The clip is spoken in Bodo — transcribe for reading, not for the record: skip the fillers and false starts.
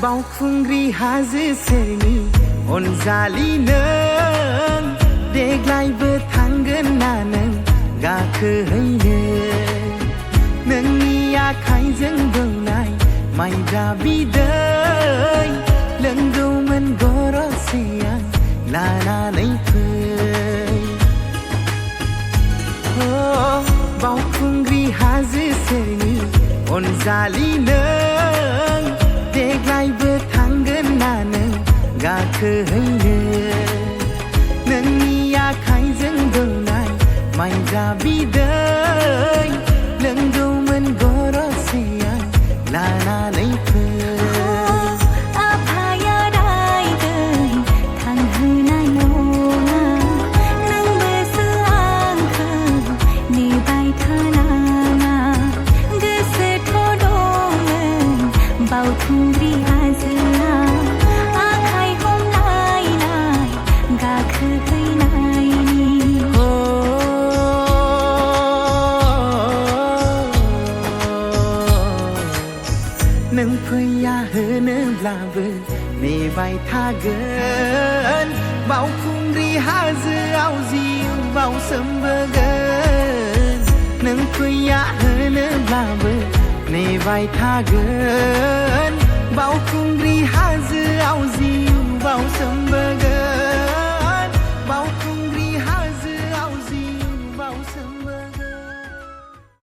बावखुंग्रि हाजो सेरनि अनजालि नों देग्लायबो थांगोन ना नों गाखोहैनो नोंनि आखाइजों दौनाय माइब्रा बिदै लोंगौमोन गरसे आं लानानै फै बावखुंग्रि हाजो सेरनि अनजालि नों देग्लायबो थांगोन ना नों गाखोहैनो नोंनि आखाइजों दौनाय माइब्रा बिदै लोंगौमोन गरसे आं लानानै फै बावखुंग्रि हाजोआ आखाइ हमलायनाय गाखोहैनायनि नों फैया होनोब्लाबो नेबाय थागोन बावखुंग्रि हाजोआव जिउ बावसोमबोगोन नों फैया होनोब्लाबो नेबाय थागोन बावखुंग्रि हाजोआव जिउ